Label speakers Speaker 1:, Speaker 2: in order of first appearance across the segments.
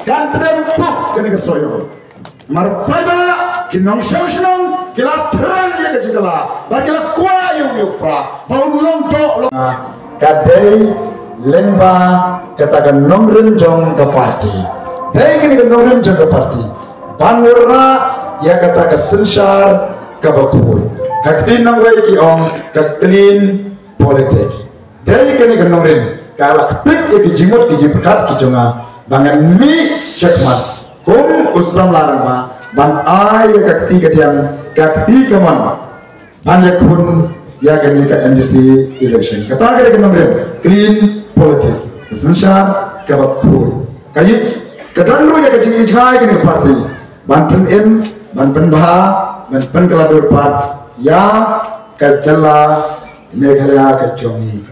Speaker 1: kan terempuk kena kesoyo marpada kinong syong kila terang ya kecikala bakila kuah yang diupra baun longdo kadai lengba katakan nongren jong ke parti dai kini ke nongren jong ke parti banurna ya kata ke sensar ke bakul hakti nongwai ki ong ke clean politics dai kini ke nongren kalau ketik ya ki jimut ki jiperkat ki jonga bangan mi cekmat kum usam larma ban ay kakti kadiang kakti kaman ban yakun ya kani ka MDC election kata kali kenongren clean politics sensar kabakku kayi kadanru ya kaji ijai kani parti ban pen m ban pen bah ban pen kaladur pat ya kajala meghalaya kajongi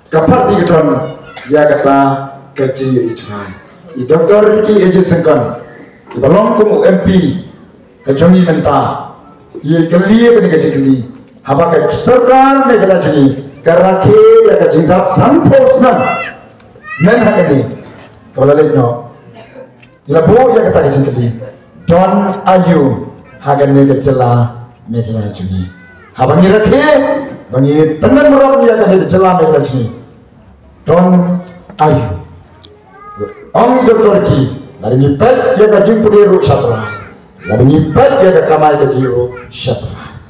Speaker 1: kaparti katon ya kata kaji ijai i Dr. Ricky Eje Sengkan balong kum MP kajongi menta ye kali kani kajikli haba ka sarkar me kala jini karake ya ka jingap sanpos nan men hakani kala lekno ila bo ya kata kajikli Don Ayu hagane ka jela me kala jini haba ngi rakhe bangi tenan rom ya ka jela me kala jini Don Ayu Om Dr. Ki lari nyipat ya ka jimpuri ru syatra lari nyipat ya ka kamai ka jiru syatra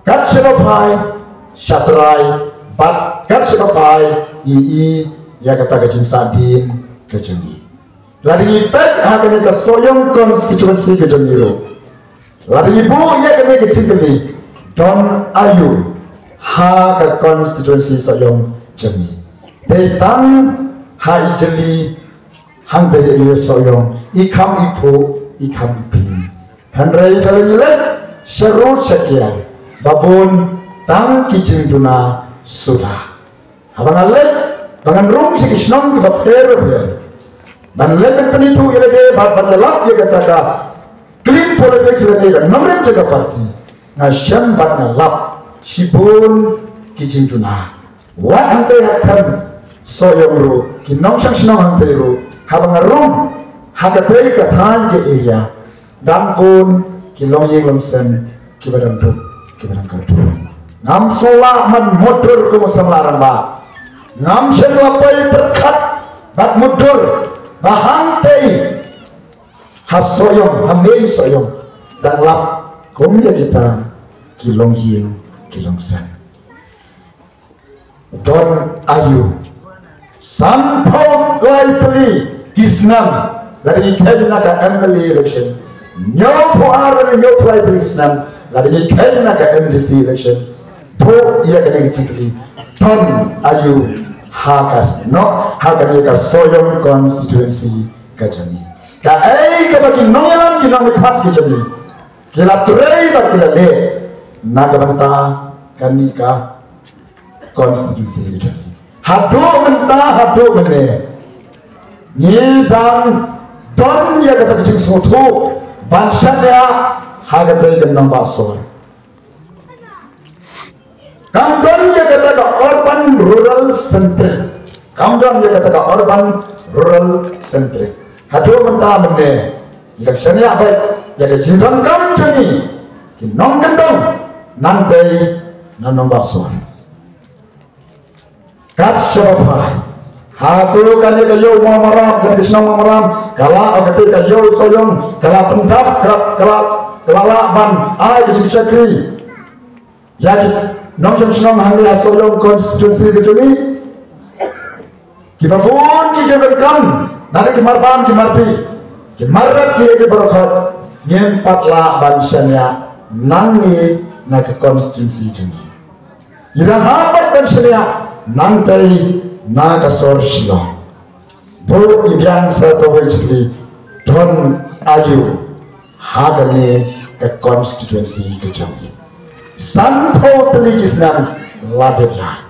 Speaker 1: kat sebapai syatrai bat kat sebapai ii ya kata ka jinsadin ka jungi lari nyipat ha ka soyong konstituensi ka jungiru lari ibu ya ka jingkeli Don Ayu ha ka konstituensi soyong jungi detang ha ijeli hang daya dia soyong ikam ipu ikam ipin handrai dalam nilai serut sekian babun tang kicing tuna sudah abang alek bangan rung sekisnong kebab her ban lek penitu ilade bat bandelap ya kata clean politics lagi kan nomor jaga parti nasyam bat nalap sibun kicing tuna wat hantai hakam soyong ru kinong sang sinong hantai ru habang arum hagatai kathan ke area dan pun kilong yeng lomsen kibadang duk kibadang kartu ngam sola man motor ko masamlaran ba ngam seklapai berkat bat mudur bahantai hasoyong hamei soyong dan lap komya kita kilong yeng kilong sen Don Ayu sanpau lai peli Kisnam lagi kena ke MLA election nyopo arah nyopo lagi Kisnam lagi kena ke MDC election bo ia kena kecikli Don Ayu hakas no hakani ka soyong constituency kajani ka ai ka bagi nongelam kinong ikhat kajani kila turai ba kila le naga banta kani ka constituency kajani hado mene ni dang don ya kata kecing soto bangsa dia hagatai genang basor kamdon ya kata ka urban rural centric kamdon ya kata ka urban rural centric hado menta mene yang seni apa ya ke jindang kam jani kinong gendong nantai nanong basor kat sebapai hatu kan dia kayu mamaram kan kisnong mamaram kala agate kayu soyong kala pendap kala ban ai ke sakri jadi nong kisnong handi soyong konstitusi kecuni kibapun ki jaban kam nari kimarban kimarpi kimarat ki ke barokot nyempat la bansanya nangi na ke konstitusi kecuni irang habat bansanya nantai naga sorshilo bo ibiang satu wajibli Don Ayu hagane ke konstituensi kejawi sanpo telikisnam ladebya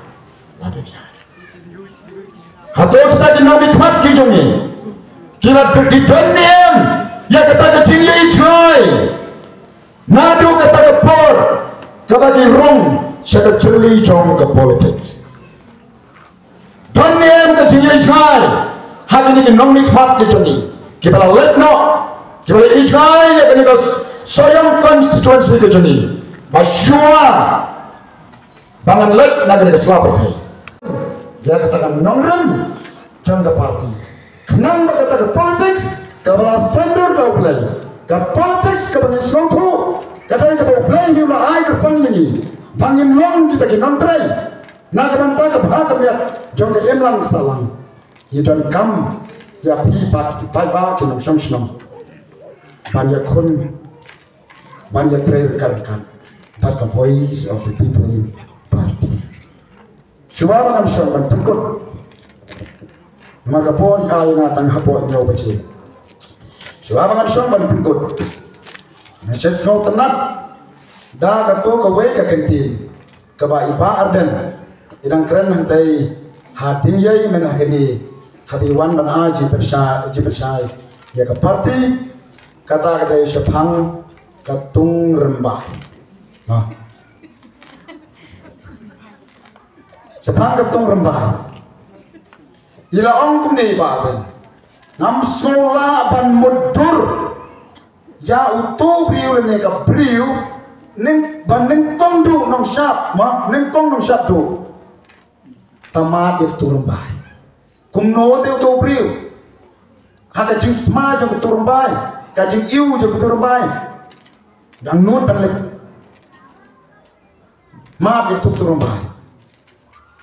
Speaker 1: hato kita dinamik mat kijongi kira di donem ya kata ketinggi ijai nadu kata kepor kabagi rung syaka jeli jong ke politics Donem ke jingil jai hak ini kinong nikmat jejoni kibala letno kibala ijai ya kini kas soyong konstituensi kejoni basyua bangan let nagari keselapet hai ya katakan nongren jangka parti kenang kata ke politics kabala sender kau play ke politics kabani slongku kata ke play hiula ai ke pangingi bangin long kita kinong tray nagamanta ke bahaka miat jangka emlang salang yidan kam ya pipat kipai kinong shamshnong banyak kun banyak tray rekan-rekan but the voice of the people party suara kan syarban pengkut maka pun ay ngatang hapon nyaw baci suara kan syarban pengkut nasihat snow tenat dah kato kawai ka kentin kaba iba arden idang keren hantai hatin yai menah kini habiwan ban aji bersai ya ke parti kata kadai sepang katung rembah sepang katung rembah ila ongkum ni baden nam sola ban mudur ya utu briu le ka briu ning ban ning kong du nong sap ma ning kong nong sap du tamat itu rembah kumno te utu briu haka jing sma jo tu rembah ka jing iu jo tu rembah dan nut ban le ma itu tu rembah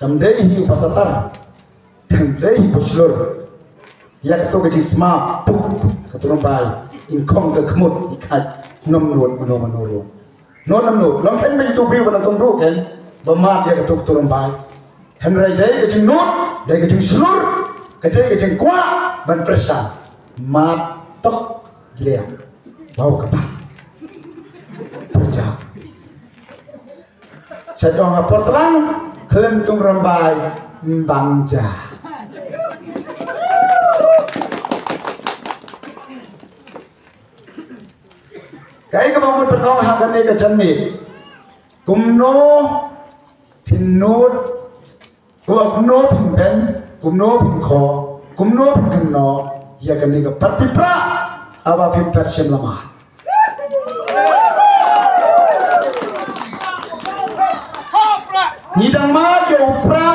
Speaker 1: dam dehi pasatar dam dehi poslor ya keto ke jisma puk keturun bai ingkong ke kemut ikat nom nut menoro nom nut long kan me tu bri ban tong ru kan bamat ya keto keturun bai henrai dei ke jing nut dei ke jing slur ke jing kwa ban presan mat tok jlea bau kepa terjak sedang apor telang kelentung rembai bangja kai kamu pernah hakane ke janmit kumno pinnut kumno pinben kumno pinko kumno pinno ya kani ke partipra aba pintar semlama nidang ma ke upra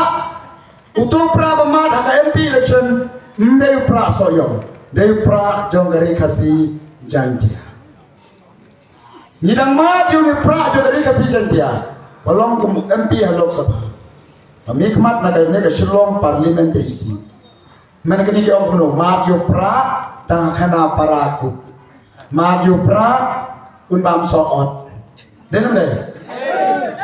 Speaker 1: utupra bamad haka MP election mbe upra soyong de upra jongari kasi jantia nidang ma ke upra jongari kasi jantia balong kum MP halok sabha amikmat na kay ne Shillong parliamentary seat man kani ke ogno ma ke upra tang khana parakut ma ke upra unbam soot denamle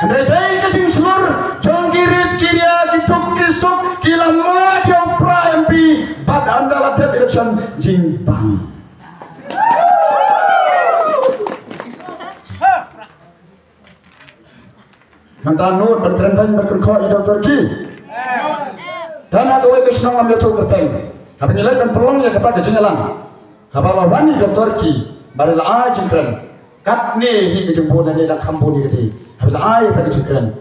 Speaker 1: Andai dai kacing semur, jangan kirit kiria kituk kisuk kilama yang pra MP, bad andala tep election jimbang. Mantan nur bentren bang berkau ida Turki. Dan aku wek senang ambil tu kerteng. Habis nilai dan pelong ya kata kecengalang. Habis wani ida Turki, barilah aja keren. Kat ni hi kejumpuan ni dah kampung ni kedi. Habis air tak kecikran,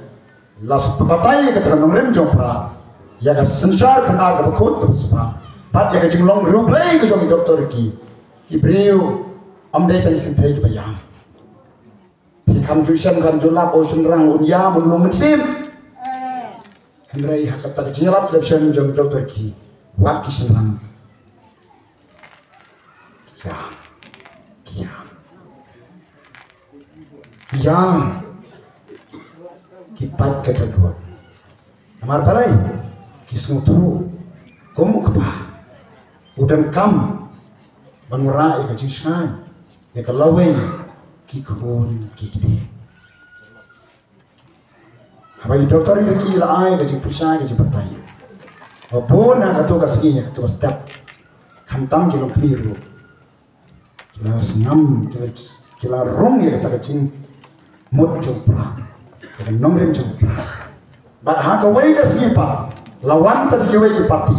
Speaker 1: las pepatai kata nongrim jompra, ya kan sensar kena ada berkut tersebut. Pat ya kecing long ruplay kejong doktor ki, ibriu amdai tadi kentai kebayang. Pikam juisan kam julap ocean rang unya menulung mensim. Henry kata kecing lap election jong doktor ki, wak kisan rang. Ya. Kipat kedua, amar balai, kismutu, kamu kepah, udang kam, bangurai kecilsai, ya kalau kikun kikde. Apa doktor ini kila ay kecil perisai kecil pertai, apapun nak tu kasihnya tu step, kantam kilo biru, kila senam, kila rom ya kata kecil, mut jumpa. Nongrim jumpa, but haka way ka sipa, lawan sa kiway ki parti.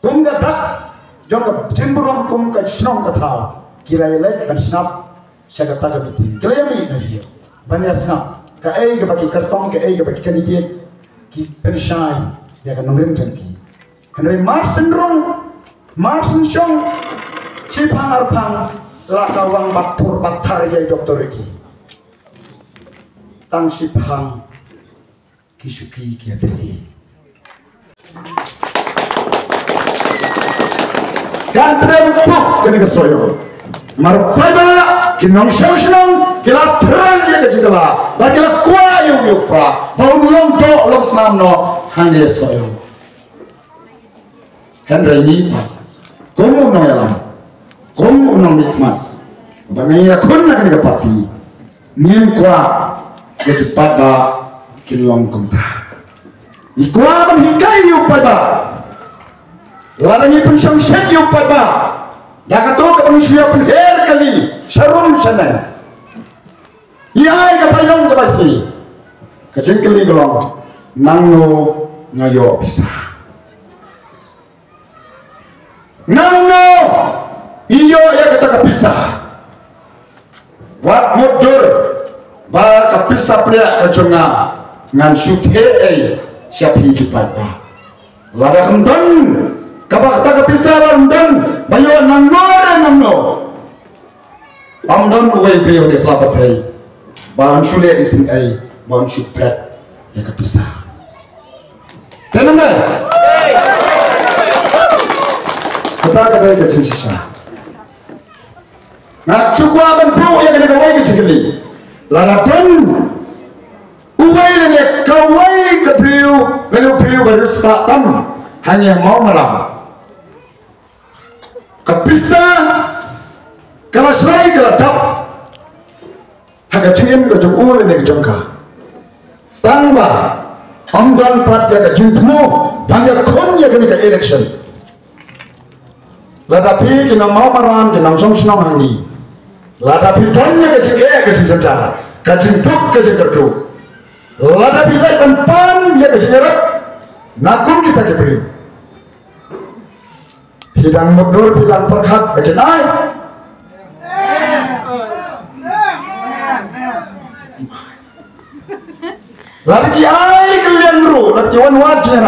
Speaker 1: Kung gadak, jong jimburom kung ka shnong ka tao, kilayalay ban snap siya ka taga mitin. Kilayami na hiyo, banya snap, ka ay ka baki kartong, ka ay ka baki kandidat, ki penshay, ya ka nongrim jumki. Henry Marsen Rong, Marsen Shong, Cipang Arpang, Lakawang Batur Batar Yai Doktor Eki. Tang Cipang Kisuki Kiateli. Dan terempuk kena kesoyo. Marpada kinong syausinong kila terang ya kejikala. Dan kila kuah yung yupra. Bau long do long senam no hanya soyo. Henry ni pak. Kamu nong yalam. Kamu nong nikmat. Bangaya kun nak kena kepati. Ngin kuah kejipada kilong kumta. Ikuah menhikai yupada. Larangi pun syamsyat yupai ba. Dah kata ke manusia pun her kali syarum sana. Ia ke payung ke basi. Kecengkeli gelong nangno ngayo bisa. Nangno iyo ya kata kepisah. Wat mudur ba kepisah pria kejonga ngan syuthe siapi kipai ba. Lada hendan kabak tak bisa London, bayo namno. London way beliau di selamat hai, bahan sulit isin ai, bahan supret ya kepisah. Kenapa? Kita kadai kecil sisa. Nak cukup bentuk yang kena kawai kecil kali. Laradan, uwai lene kawai kebriu, beliau baru sepatam hanya mau malam. Kepisah kalau selai kalau tap haka cuim ke jumur ini ke jongka tangba onggan pat ya ke jumtmu banyak kon ya ke election ladapi kena mau maram kena song senang hangi ladapi tanya ke jengke ke jengsenjar ke jengtuk ke jengkerdu ladapi lek pan ya ke jengeret nakum kita ke beri hidang mundur bilang perkat bejenai lagi kiai kalian ru lagi wan wajar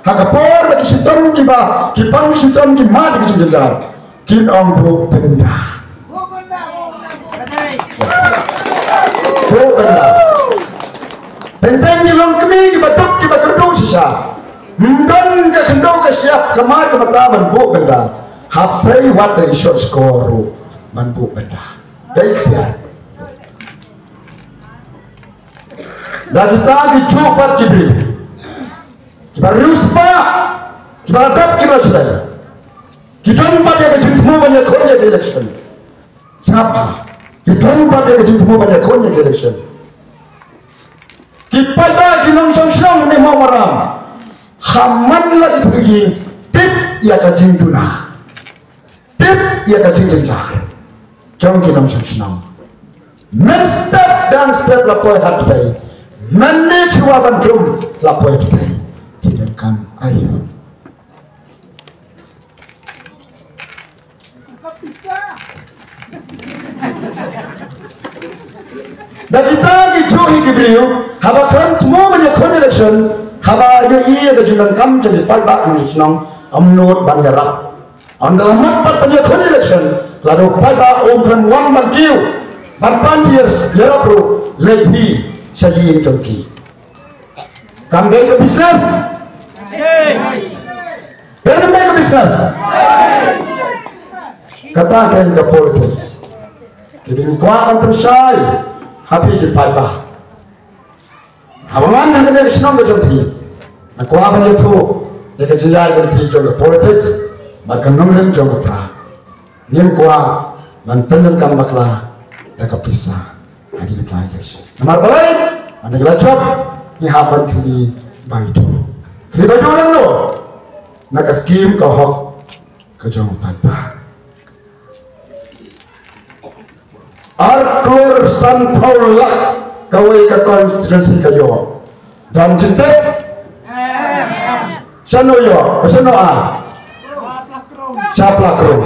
Speaker 1: hakapor bagi sidom kiba kipang sidom kimad ke jenjar kin ombo benda tentang dilong kami kibatuk kiba kerdu sisa mungkin ke kendo ke siap kemar ke mata banbu benda hapsai wat dari short score banbu benda baik siap dan kita dicoba kibri kita ruspa kita adab kita sudah kita empat yang kejutmu banyak kornya ke election siapa kita empat yang kejutmu banyak kornya ke election kita dah kinong song ni mau maram haman lagi pergi tip ya kajing tuna tip ya kajing jencar jom kinong senang men step dan step lapoi hati manage waban kum lapoi hati hidupkan air dan kita dijuhi kibriu habakan semua banyak election haba yo iya ke junan kam jadi palba nang senang amnot banyarak andal mapat banyak election lalu palba kan wang man kiu ban years yara pro lehi saji jongki kam ke bisnes dan ke bisnes katakan ke politics kini kuat tersai happy ke palba Amangan nak kena senang macam ni. Aku apa ni tu? Ia kejadian berarti jodoh politics, bahkan nombor jodoh pra. Nim kuah, mantan kam bakla, dah kepisah. Lagi ni lagi sih. Nomor baik, anda kelacap, ni haban kili baik tu. Kili baik orang lo, nak skim kau hok kejodoh tanpa. Arklor San Paula. Kawai ke konstitusi kayo dan cinta sano yo sano a saplakro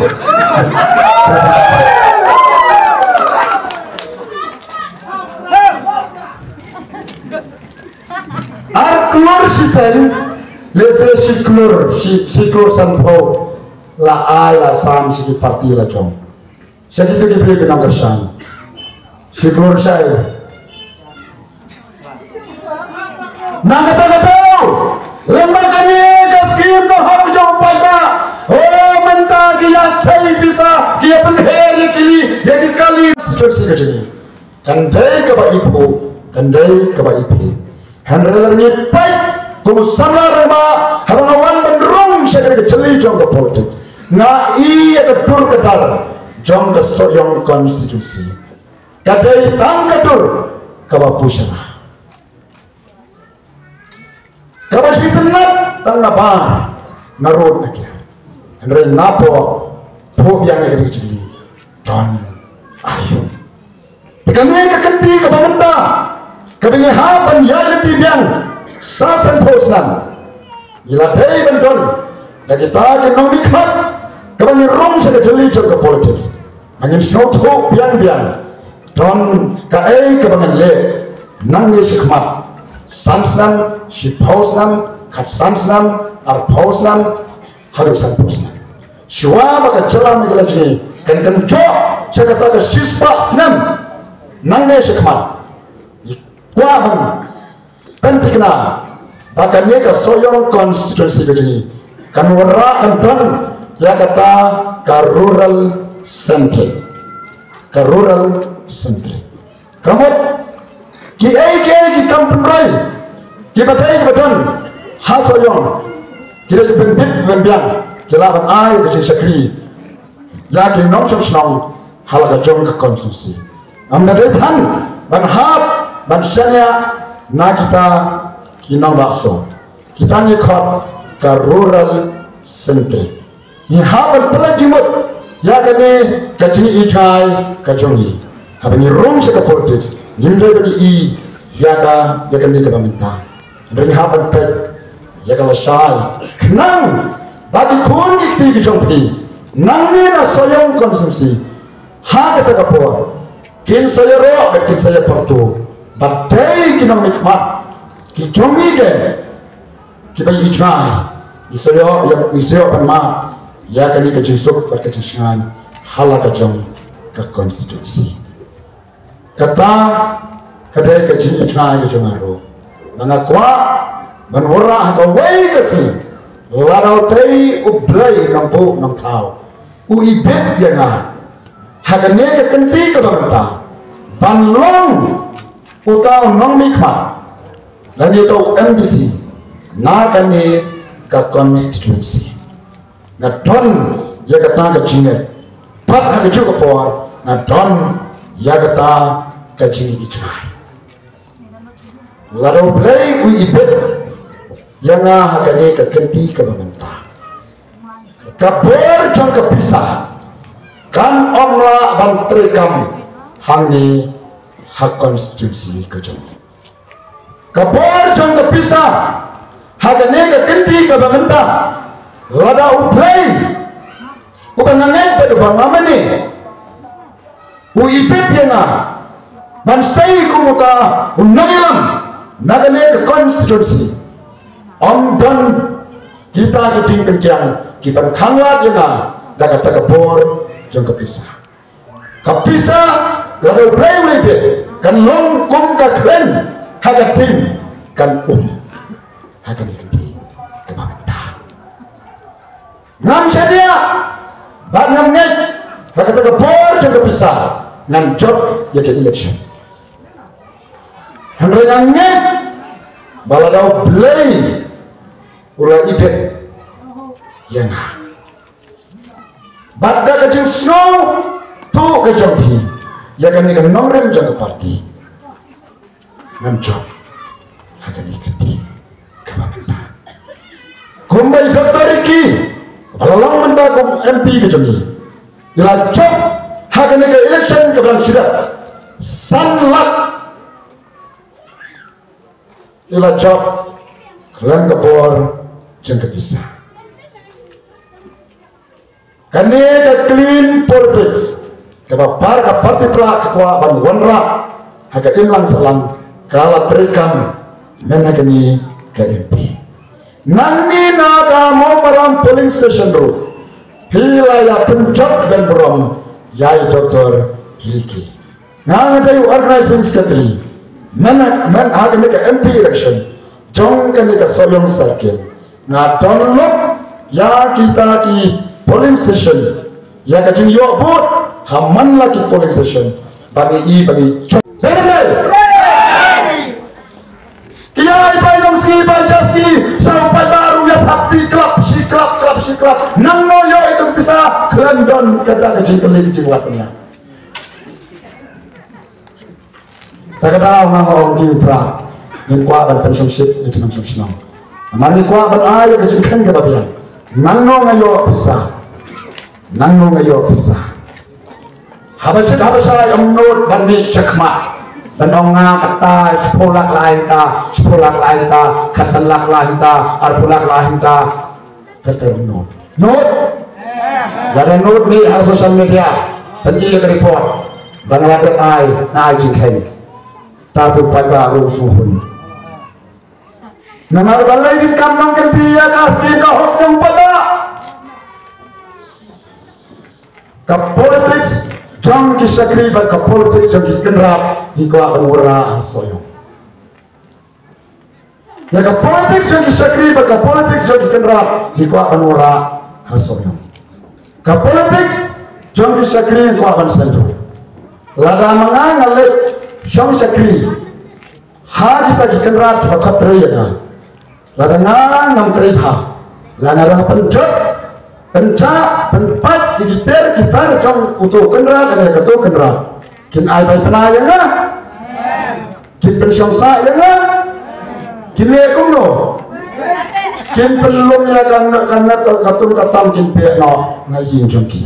Speaker 1: ar keluar sitan lese siklur sanpo la ai la sam siki parti la jong segitu kibri kenang kersan siklur saya nang kata lembaga ni kaskim ko hak jong pai ba oh menta kia sai bisa kia penheri kili jadi kali situasi kecil kandai ke ba ibu kandai ke ba ipi hanrelan ni pai kumu samar ma habangawan benrong syakir keceli jong ke politik na iya kedur kedar jong ke soyong konstitusi kadai tang kedur ke ba pusana kaba si tenat tang nabar narun akhir andre napo po biang negeri kecili don ayo tekane kekenti kabamenta kabingi haban ya leti biang sasan posnan ila dei bendon lagi ta ke nong mikhat kabangi rong sa kecili jong ke politik angin soto biang don kae kabangan le nang ni sikmat sansnam si pausnam kat sansnam ar pausnam harus san pausnam shwa maka jalan megala jini kan jo sakata ka sispa snam nang ne sikmat kwa ban pentikna bahkan ne ka soyong konstitusi ka jini kan wara kan don ya kata ka rural central kamu ki kampung rai ki batai ki baton hasoyong kira ki bendit bembiang kira ban ai ke sakri ya ki nom som snong halaga jong ke konsumsi amna dai than ban hap ban syanya na kita kinong bakso kita ni khot ka rural centric ni haban pelajimut ya kane kajini ichai kajongi habani rong sa politics nimle bani i yaka ni kabamenta ndring haban pet yaka la shai knang bagi kun dikti ki jongpi nang ni na soyong konsumsi ha kata kapor kin saya ro bekti saya portu badai kinang mikmat ki jongi ke ki bai ijmai isoyo pan ma yaka ni ka jinsuk berkecingsan halaka jong ke konstitusi kata kadai ke jini chai ke jomaro mangakwa banwara ka wai kasi ladau tei ublai nampu nam thau u ibet yana hakane ke kenti ke banta banlong utau nong mikmat dan itu MDC na kani ka constituency na don ya kata ke jini pat ha ke juga por na don ya kata ke jini ijmai lalu play ui ibet yang hakane ke kenti ke bamenta kabor jong kepisah kan omla bantrekam hangi hak konstitusi ke jong kabor jong kepisah hakane ke kenti ke bamenta lada uplay bukan nganget pada bangama ni ui ibet yang mansai kumuta unagilam nagane ke konstitusi dan kita keting kencang kita khanglat yana daga takabor jong kepisah lalu play kan long kum ka klen hagating kan hagani kendi kemamenta ngam sadia banam nget daga takabor jong kepisah ngam job ya ke election Henry nget baladau play ulah ibet yang badda kecil snow tu ke jompi ya kan ni kan nongrem jaga parti ngam job akan ikati kemana kumbai Dr. Riki balalang menta kum MP ke jompi ila job akan ke election ke belang sidap sanlak ila job kelang kepor jeng kepisah kane ke clean politics kebapar ke parti pelak kekwa ban wanra haka imlang salam kala terikam menagani ke MP Nangi naga mau meram polling station ru. Hilaya pencap dan berom. Yai Dr. Riki. Nang ada organizing secretary. Men akan ke MP election. Jong kan ke soyong circle. Nga download ya kita ki polling station. Ya kajing yo bot haman lagi polling station. Bagi Kiai Bailongski Banjaski sampai baru ya tapti klub si klub nang noyo itu bisa London kata kecil watnya. Tak ada orang di pra yang kuat dan pensiunship itu nang senang. Mari kuat dan ayo kecil kan kebabian. Nang noyo bisa. Habasa yang not bani cekma. Benonga kata sepulak lain ta kasanlak lain ta arpulak lain ta tertentu not ada not ni harus sosial media penjil report bangladesh ai na jingkai tapi pada rusuhun nama balai di kamang kentia kasih kahok yang pada ke politics jang kisakri ke politics jang kenrap hikwa anwara soyong ya ke politics jang kisakri ke politics jang kenrap hikwa anwara soyong ke politics jang kisakri hikwa an sendo lada mangangale jang sakri ha kita kenrap ke khatre ya lada ngam tripha lada penjat penpat gitar jong utuh kenra dan ketu kenra kin ai bai penaya na kin pensyangsa ya na kin lekum no kin belum ya karena katun katam kin pe no ngayin jong ki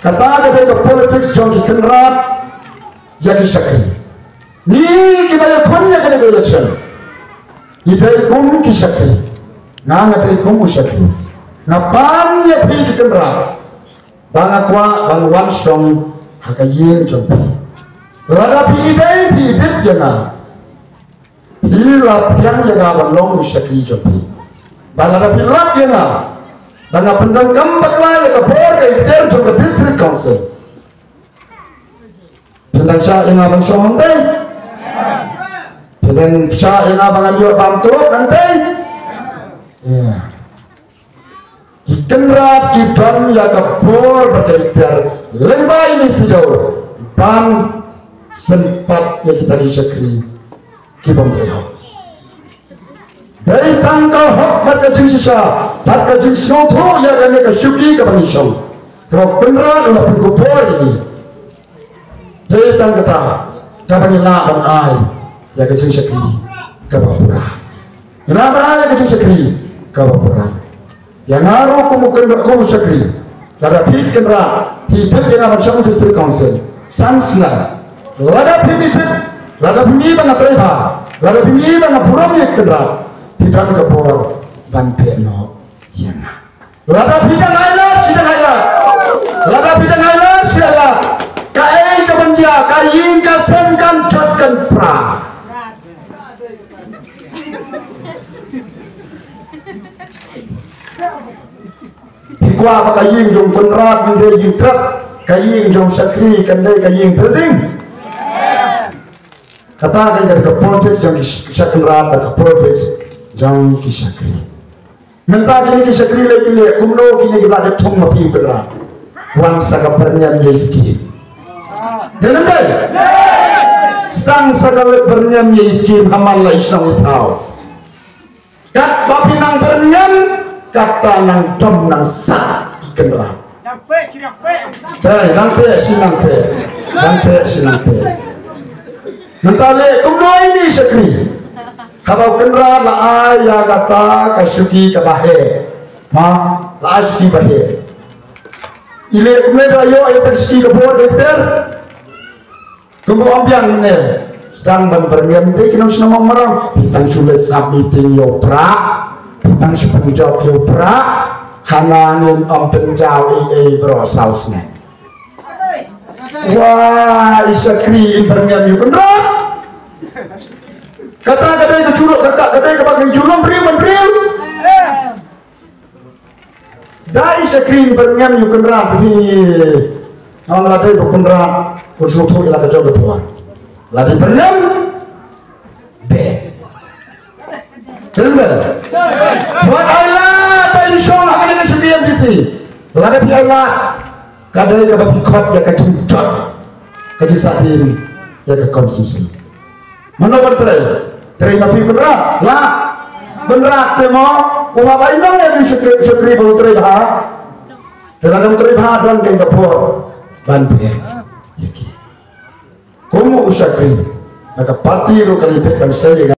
Speaker 1: kata ke politics jong ki kenra ya ki sakri ni kibaya konya kana election idai kum ki sakri nang ada ikumu syakri ngapan ya pi kenra bangakwa bangwan song hakayin jompi lada pi idai pi bit jana hilap yang jaga balong syakri jompi balada pi lap jana banga pendang kambak lah ya kapor ke ikhtiar jom ke district council pendang syah yang abang song nanti pendang syah yang abang anjur bantu nanti ya, kenrat kiban ya kapor berikhtiar lembah ini tidak ban sempat ya kita disekri kibam terhok dari tangkal hok berkajing sisa berkajing soto ya kan ya kesyuki kabang isong kalau kenrat ulah pun kupor ini dari tangkata kabang ila bang ai ya kajing sekri kabang pura ila ya kajing sekri kabapura yang ngaruh kumu sakri lada pit kenra hidup yang amat syam district council sansla lada pimi bang atreba lada pimi bang apuram ya kenra hidup kapor banpe no yang lada pidang ailat sidang ailat lada pidang ailat sialat kai kabanja kayin kasenkan jatkan pra hikwa kaying jong kenrat mende ying trap kaying jong sakri kandai kaying building kata kan ke politics jong kisah kenrat ke politics jong kisah sakri menta kini kisah sakri lagi le kumno kini kita ada thong mapi kenrat wan saka pernyan yeski dan baik stang saka pernyan yeski hamal la isang utau kat bapi nang pernyan kata nang dom nang sat kenra nampe sinampe mentale kumno ini sakri habau kenra la aya kata kasuki kabahe ma la aski bahe ile kumne rayo ayo taski kabor dokter kumbo ambiang ne sedang bermiam te kinong sinamang marang hitang sulit sa meeting yo pra tang sepenjauh yopra hanangin om penjauh bro sausnya wah isakri bernyam yuk kenrat Kata kadai ke culuk kakak kadai ke bagi culuk beriu. Dai sekrim berngam yu kenra tapi orang ladai tu kenra usul tu ilah kejauh kepuan. Ladai berngam be. Dengar. Buat Allah insyaallah ada kesedihan di sini. Ladai Allah kadai ke bagi kot ya kecuncut kejisatin ya ke konsumsi. Mana berterai? Terima pi kenra lah kenra temo uwa inang ya syukri putri bah terhadap putri bah dan ke kapur bantu ya ki kumu syukri maka parti ro kali bangsa